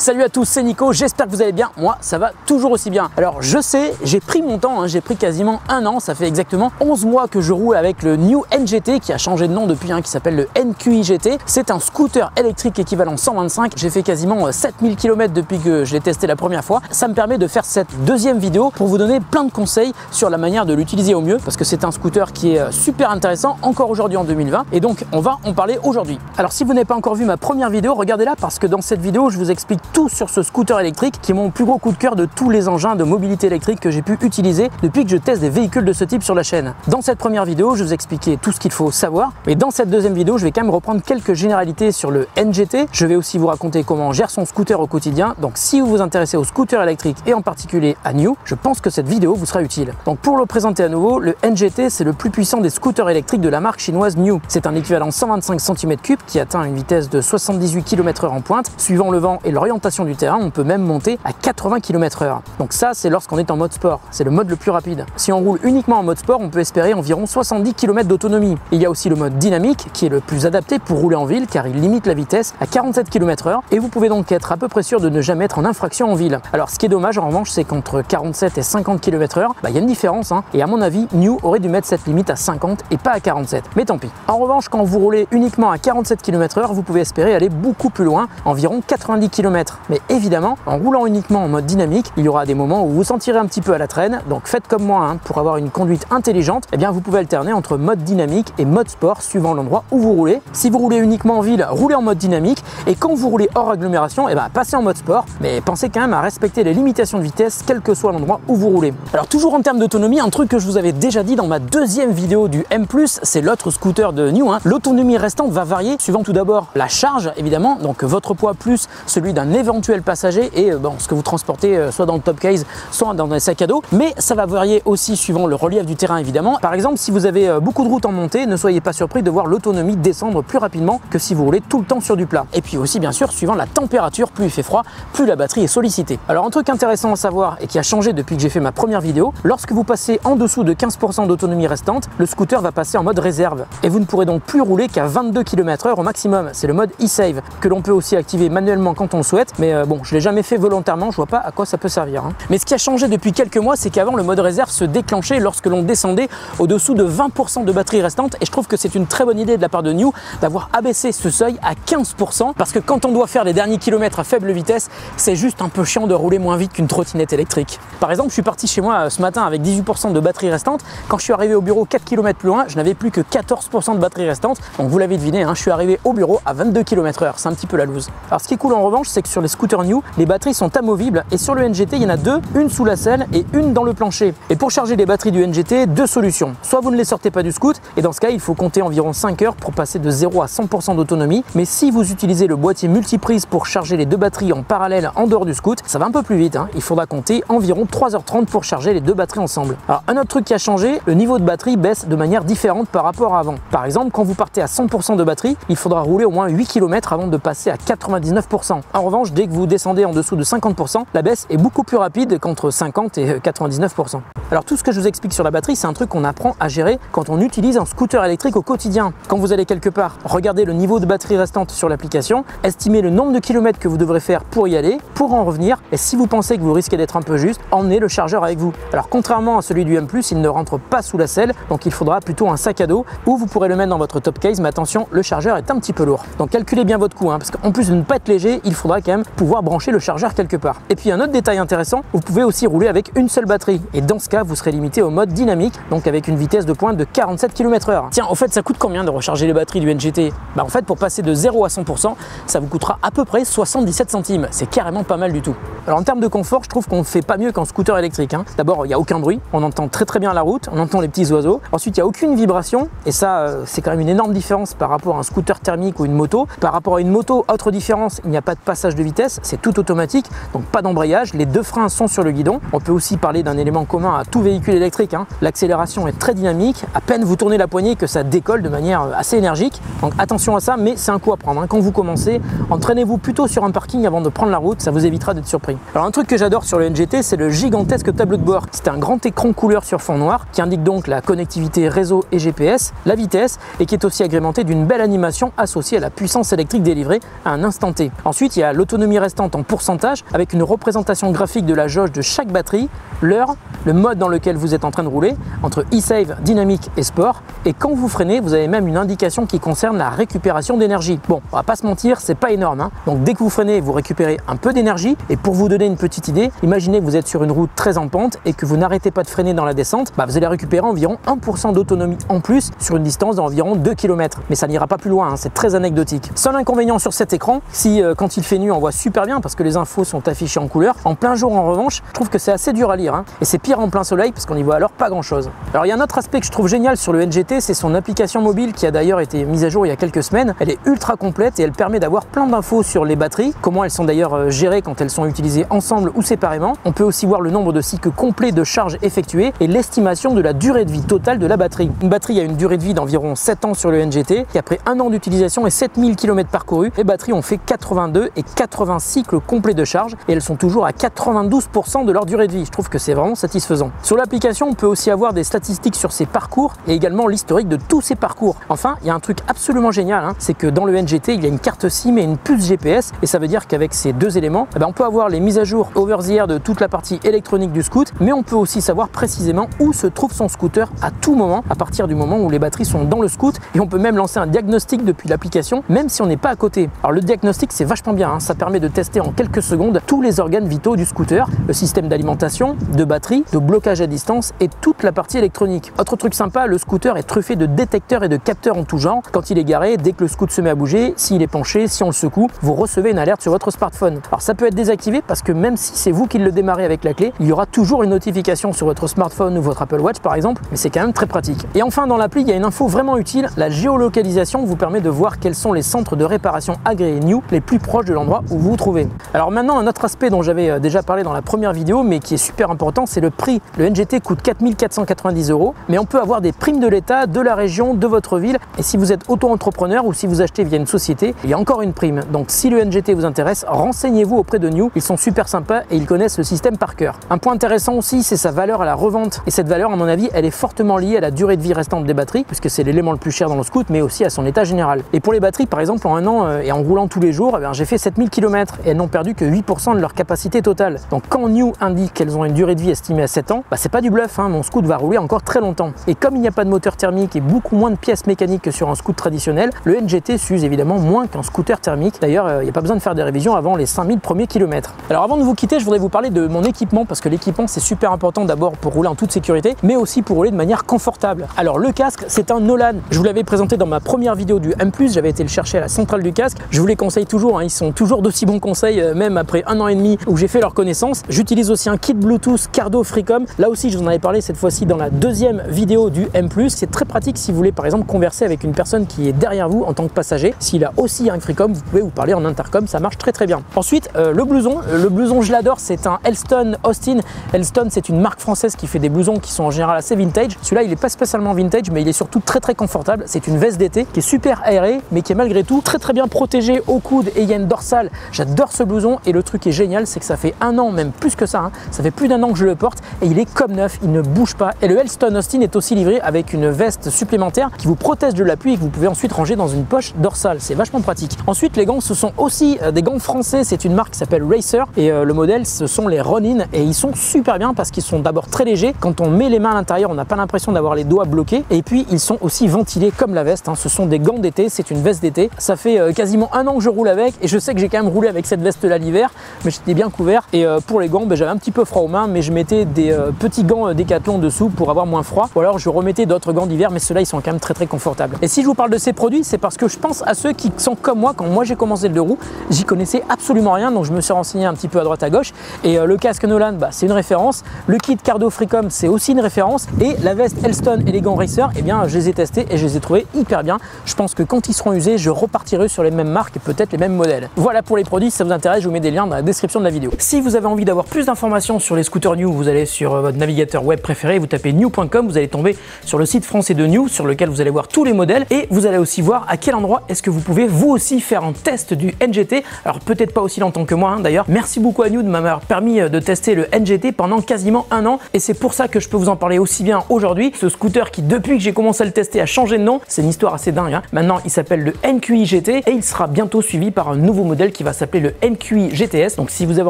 Salut à tous, c'est Nico, j'espère que vous allez bien. Moi, ça va toujours aussi bien. Alors, je sais, j'ai pris mon temps, j'ai pris quasiment un an. Ça fait exactement 11 mois que je roule avec le New NGT qui a changé de nom depuis, qui s'appelle le NQi GT. C'est un scooter électrique équivalent 125. J'ai fait quasiment 7000 km depuis que je l'ai testé la première fois. Ça me permet de faire cette deuxième vidéo pour vous donner plein de conseils sur la manière de l'utiliser au mieux parce que c'est un scooter qui est super intéressant encore aujourd'hui en 2020 et donc on va en parler aujourd'hui. Alors, si vous n'avez pas encore vu ma première vidéo, regardez-la parce que dans cette vidéo, je vous explique tout sur ce scooter électrique qui est mon plus gros coup de cœur de tous les engins de mobilité électrique que j'ai pu utiliser depuis que je teste des véhicules de ce type sur la chaîne. Dans cette première vidéo, je vous expliquais tout ce qu'il faut savoir, mais dans cette deuxième vidéo, je vais quand même reprendre quelques généralités sur le NGT. Je vais aussi vous raconter comment on gère son scooter au quotidien. Donc si vous vous intéressez au scooter électrique et en particulier à New, je pense que cette vidéo vous sera utile. Donc pour le présenter à nouveau, le NGT, c'est le plus puissant des scooters électriques de la marque chinoise New. C'est un équivalent 125 cm3 qui atteint une vitesse de 78 km/h en pointe. Suivant le vent et l'orientation du terrain, on peut même monter à 80 km/h. Donc ça, c'est lorsqu'on est en mode sport. C'est le mode le plus rapide. Si on roule uniquement en mode sport, on peut espérer environ 70 km d'autonomie. Il y a aussi le mode dynamique qui est le plus adapté pour rouler en ville car il limite la vitesse à 47 km/h et vous pouvez donc être à peu près sûr de ne jamais être en infraction en ville. Alors ce qui est dommage en revanche, c'est qu'entre 47 et 50 km/h, il y a une différence et à mon avis, New aurait dû mettre cette limite à 50 et pas à 47. Mais tant pis. En revanche, quand vous roulez uniquement à 47 km/h, vous pouvez espérer aller beaucoup plus loin, environ 90 km. Mais évidemment, en roulant uniquement en mode dynamique, il y aura des moments où vous sentirez un petit peu à la traîne. Donc faites comme moi, pour avoir une conduite intelligente, vous pouvez alterner entre mode dynamique et mode sport suivant l'endroit où vous roulez. Si vous roulez uniquement en ville, roulez en mode dynamique et quand vous roulez hors agglomération, passez en mode sport. Mais pensez quand même à respecter les limitations de vitesse, quel que soit l'endroit où vous roulez. Alors toujours en termes d'autonomie, un truc que je vous avais déjà dit dans ma deuxième vidéo du M+, c'est l'autre scooter de New. L'autonomie restante va varier suivant tout d'abord la charge, évidemment, donc votre poids plus celui d'un éventuel passager et ce que vous transportez soit dans le top case, soit dans un sac à dos. Mais ça va varier aussi suivant le relief du terrain, évidemment. Par exemple, si vous avez beaucoup de routes en montée, ne soyez pas surpris de voir l'autonomie descendre plus rapidement que si vous roulez tout le temps sur du plat. Et puis aussi, bien sûr, suivant la température, plus il fait froid, plus la batterie est sollicitée. Alors un truc intéressant à savoir et qui a changé depuis que j'ai fait ma première vidéo, lorsque vous passez en dessous de 15% d'autonomie restante, le scooter va passer en mode réserve et vous ne pourrez donc plus rouler qu'à 22 km/h au maximum. C'est le mode e-save que l'on peut aussi activer manuellement quand on le souhaite, mais je l'ai jamais fait volontairement, je vois pas à quoi ça peut servir. Mais ce qui a changé depuis quelques mois, c'est qu'avant le mode réserve se déclenchait lorsque l'on descendait au-dessous de 20% de batterie restante et je trouve que c'est une très bonne idée de la part de New d'avoir abaissé ce seuil à 15% parce que quand on doit faire les derniers kilomètres à faible vitesse, c'est juste un peu chiant de rouler moins vite qu'une trottinette électrique. Par exemple, je suis parti chez moi ce matin avec 18% de batterie restante. Quand je suis arrivé au bureau 4 km plus loin, je n'avais plus que 14% de batterie restante. Donc vous l'avez deviné, je suis arrivé au bureau à 22 km/h. C'est un petit peu la loose. Alors ce qui est cool en revanche, c'est que sur les scooters New, les batteries sont amovibles et sur le NGT, il y en a deux, une sous la selle et une dans le plancher. Et pour charger les batteries du NGT, deux solutions. Soit vous ne les sortez pas du scoot et dans ce cas, il faut compter environ 5 heures pour passer de 0 à 100% d'autonomie. Mais si vous utilisez le boîtier multiprise pour charger les deux batteries en parallèle en dehors du scoot, ça va un peu plus vite. Il faudra compter environ 3h30 pour charger les deux batteries ensemble. Alors un autre truc qui a changé, le niveau de batterie baisse de manière différente par rapport à avant. Par exemple, quand vous partez à 100% de batterie, il faudra rouler au moins 8 km avant de passer à 99%. En revanche, dès que vous descendez en dessous de 50%, la baisse est beaucoup plus rapide qu'entre 50 et 99%. Alors tout ce que je vous explique sur la batterie, c'est un truc qu'on apprend à gérer quand on utilise un scooter électrique au quotidien. Quand vous allez quelque part, regardez le niveau de batterie restante sur l'application, estimez le nombre de kilomètres que vous devrez faire pour y aller, pour en revenir, et si vous pensez que vous risquez d'être un peu juste, emmenez le chargeur avec vous. Alors contrairement à celui du M+, il ne rentre pas sous la selle, donc il faudra plutôt un sac à dos où vous pourrez le mettre dans votre top case, mais attention, le chargeur est un petit peu lourd. Donc calculez bien votre coût, parce qu'en plus de ne pas être léger, il faudra quand même pouvoir brancher le chargeur quelque part. Et puis un autre détail intéressant, vous pouvez aussi rouler avec une seule batterie, et dans ce cas, vous serez limité au mode dynamique, donc avec une vitesse de pointe de 47 km/h. Tiens, au fait, ça coûte combien de recharger les batteries du NGT? En fait, pour passer de 0 à 100%, ça vous coûtera à peu près 77 centimes. C'est carrément pas mal du tout. Alors en termes de confort, je trouve qu'on ne fait pas mieux qu'en scooter électrique. D'abord, il n'y a aucun bruit, on entend très bien la route, on entend les petits oiseaux. Ensuite, il n'y a aucune vibration, et ça, c'est quand même une énorme différence par rapport à un scooter thermique ou une moto. Par rapport à une moto, autre différence, il n'y a pas de passage de vitesse, c'est tout automatique, donc pas d'embrayage, les deux freins sont sur le guidon. On peut aussi parler d'un élément commun à tout véhicule électrique. L'accélération est très dynamique, à peine vous tournez la poignée que ça décolle de manière assez énergique. Donc attention à ça, mais c'est un coup à prendre. Quand vous commencez, entraînez-vous plutôt sur un parking avant de prendre la route, ça vous évitera d'être surpris. Alors un truc que j'adore sur le NGT, c'est le gigantesque tableau de bord. C'est un grand écran couleur sur fond noir qui indique donc la connectivité réseau et GPS, la vitesse et qui est aussi agrémenté d'une belle animation associée à la puissance électrique délivrée à un instant T. Ensuite, il y a l'autonomie restante en pourcentage avec une représentation graphique de la jauge de chaque batterie, l'heure, le mode dans lequel vous êtes en train de rouler, entre e-save, dynamique et sport. Et quand vous freinez, vous avez même une indication qui concerne la récupération d'énergie. Bon, on va pas se mentir, c'est pas énorme, hein. Donc dès que vous freinez, vous récupérez un peu d'énergie. Et pour vous donner une petite idée, imaginez que vous êtes sur une route très en pente et que vous n'arrêtez pas de freiner dans la descente, vous allez récupérer environ 1% d'autonomie en plus sur une distance d'environ 2 km. Mais ça n'ira pas plus loin, hein, c'est très anecdotique. Seul inconvénient sur cet écran, si quand il fait nuit on voit super bien parce que les infos sont affichées en couleur, en plein jour en revanche, je trouve que c'est assez dur à lire, hein. Et c'est pire en plein soleil parce qu'on y voit alors pas grand chose. Alors il y a un autre aspect que je trouve génial sur le NGT, c'est son application mobile qui a d'ailleurs été mise à jour il y a quelques semaines. Elle est ultra complète et elle permet d'avoir plein d'infos sur les batteries, comment elles sont d'ailleurs gérées quand elles sont utilisées ensemble ou séparément. On peut aussi voir le nombre de cycles complets de charge effectués et l'estimation de la durée de vie totale de la batterie. Une batterie a une durée de vie d'environ 7 ans sur le NGT et après un an d'utilisation et 7000 km parcourus, les batteries ont fait 82 et 80 cycles complets de charge et elles sont toujours à 92% de leur durée de vie. Je trouve que c'est vraiment satisfaisant. Sur l'application, on peut aussi avoir des statistiques sur ses parcours et également l'historique de tous ses parcours. Enfin, il y a un truc absolument génial, hein, c'est que dans le NGT, il y a une carte SIM et une puce GPS et ça veut dire qu'avec ces deux éléments, on peut avoir les mises à jour over the air de toute la partie électronique du scoot, mais on peut aussi savoir précisément où se trouve son scooter à tout moment, à partir du moment où les batteries sont dans le scoot, et on peut même lancer un diagnostic depuis l'application, même si on n'est pas à côté. Alors le diagnostic, c'est vachement bien, hein, ça permet de tester en quelques secondes tous les organes vitaux du scooter, le système d'alimentation, de batterie, de blocage à distance et toute la partie électronique. Autre truc sympa, le scooter est truffé de détecteurs et de capteurs en tout genre. Quand il est garé, dès que le scoot se met à bouger, s'il est penché, si on le secoue, vous recevez une alerte sur votre smartphone. Alors ça peut être désactivé parce que même si c'est vous qui le démarrez avec la clé, il y aura toujours une notification sur votre smartphone ou votre Apple Watch par exemple, mais c'est quand même très pratique. Et enfin dans l'appli, il y a une info vraiment utile, la géolocalisation vous permet de voir quels sont les centres de réparation agréés New les plus proches de l'endroit où vous vous trouvez. Alors maintenant, un autre aspect dont j'avais déjà parlé dans la première vidéo, mais qui est super important, c'est le prix. Le NGT coûte 4490 €, mais on peut avoir des primes de l'État, de la région, de votre ville, et si vous êtes auto-entrepreneur ou si vous achetez via une société, il y a encore une prime. Donc si le NGT vous intéresse, renseignez-vous auprès de New, ils sont super sympas et ils connaissent le système par cœur. Un point intéressant aussi, c'est sa valeur à la revente, et cette valeur, à mon avis, elle est fortement liée à la durée de vie restante des batteries, puisque c'est l'élément le plus cher dans le scoot, mais aussi à son état général. Et pour les batteries, par exemple, en un an et en roulant tous les jours, j'ai fait 7000 km et elles n'ont perdu que 8% de leur capacité totale. Donc quand New indique qu'elles ont une durée de vie estimée à 7 ans, c'est pas du bluff, hein, mon scoot va rouler encore très longtemps. Et comme il n'y a pas de moteur thermique et beaucoup moins de pièces mécaniques que sur un scoot traditionnel, le NGT s'use évidemment moins qu'un scooter thermique. D'ailleurs, il n'y a pas besoin de faire des révisions avant les 5000 premiers kilomètres. Alors avant de vous quitter, je voudrais vous parler de mon équipement, parce que l'équipement c'est super important d'abord pour rouler en toute sécurité, mais aussi pour rouler de manière confortable. Alors le casque, c'est un Nolan. Je vous l'avais présenté dans ma première vidéo du M+, j'avais été le chercher à la centrale du casque. Je vous les conseille toujours, hein, ils sont toujours d'aussi bons conseils, même après un an et demi où j'ai fait leur connaissance. J'utilise aussi un kit Bluetooth Cardo Freecom. Là aussi, je vous en avais parlé cette fois-ci dans la deuxième vidéo du M+. C'est très pratique si vous voulez par exemple converser avec une personne qui est derrière vous en tant que passager. S'il a aussi un Freecom, vous pouvez vous parler en intercom, ça marche très très bien. Ensuite, le blouson je l'adore, c'est un Elston Austin. Elston, c'est une marque française qui fait des blousons qui sont en général assez vintage. Celui-là, il n'est pas spécialement vintage, mais il est surtout très très confortable. C'est une veste d'été qui est super aérée, mais qui est malgré tout très très bien protégée au coude, et il y a une dorsale. J'adore ce blouson, et le truc qui est génial, c'est que ça fait un an, même plus que ça, hein, ça fait plus d'un an que je le porte et il est comme neuf, il ne bouge pas. Et le Elston Austin est aussi livré avec une veste supplémentaire qui vous protège de la pluie et que vous pouvez ensuite ranger dans une poche dorsale. C'est vachement pratique. Ensuite, les gants, ce sont aussi des gants français. C'est une marque qui s'appelle Racer et le modèle, ce sont les Ronin, et ils sont super bien parce qu'ils sont d'abord très légers. Quand on met les mains à l'intérieur, on n'a pas l'impression d'avoir les doigts bloqués, et puis ils sont aussi ventilés comme la veste, hein. Ce sont des gants d'été, c'est une veste d'été. Ça fait quasiment un an que je roule avec, et je sais que j'ai quand même roulé avec cette veste là l'hiver, mais j'étais bien couvert. Et pour les gants, j'avais un petit peu froid aux mains, mais je mettais des petits gants Décathlon dessous pour avoir moins froid, ou alors je remettais d'autres gants d'hiver, mais ceux-là ils sont quand même très très confortables. Et si je vous parle de ces produits, c'est parce que je pense à ceux qui sont comme moi. Quand moi j'ai commencé le deux roues, j'y connaissais absolument rien, donc je me suis renseigné un petit peu à droite à gauche, et le casque Nolan, c'est une référence, le kit Cardo Freecom c'est aussi une référence, et la veste Elston et les gants Racer, eh bien je les ai testés et je les ai trouvés hyper bien. Je pense que quand ils seront usés, je repartirai sur les mêmes marques et peut-être les mêmes modèles. Voilà pour les produits. Si ça vous intéresse, je vous mets des liens dans la description de la vidéo. Si vous avez envie d'avoir plus d'informations sur les scooters New, vous allez sur votre navigateur web préféré, vous tapez new.com, vous allez tomber sur le site français de New, sur lequel vous allez voir tous les modèles, et vous allez aussi voir à quel endroit est-ce que vous pouvez vous aussi faire un test du NGT. Alors peut-être pas aussi longtemps que moi, hein, d'ailleurs. Merci beaucoup à New de m'avoir permis de tester le NGT pendant quasiment un an, et c'est pour ça que je peux vous en parler aussi bien aujourd'hui. Ce scooter qui, depuis que j'ai commencé à le tester, a changé de nom. C'est une histoire assez dingue, hein. Maintenant il s'appelle le NQI GT et il sera bientôt suivi par un nouveau modèle qui va s'appeler le NQI GTS. Donc si vous avez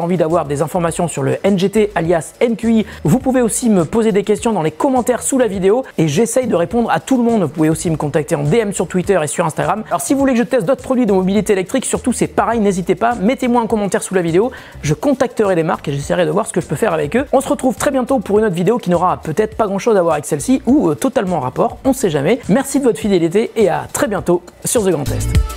envie d'avoir des informations sur le NGT alias NQI, vous pouvez aussi me poser des questions dans les commentaires sous la vidéo et j'essaye de répondre à tout le monde. Vous pouvez aussi me contacter en DM sur Twitter et sur Instagram. Alors si vous voulez que je teste d'autres produits de mobilité électrique, surtout c'est pareil, n'hésitez pas, mettez-moi un commentaire sous la vidéo, je contacterai les marques et j'essaierai de voir ce que je peux faire avec eux. On se retrouve très bientôt pour une autre vidéo qui n'aura peut-être pas grand chose à voir avec celle-ci ou totalement en rapport, on sait jamais. Merci de votre fidélité et à très bientôt sur The Grand Test.